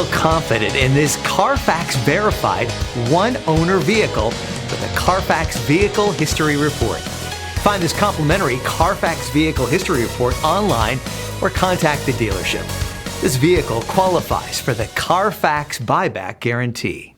Feel confident in this Carfax verified one-owner vehicle with a Carfax Vehicle History Report. Find this complimentary Carfax Vehicle History Report online or contact the dealership. This vehicle qualifies for the Carfax Buyback Guarantee.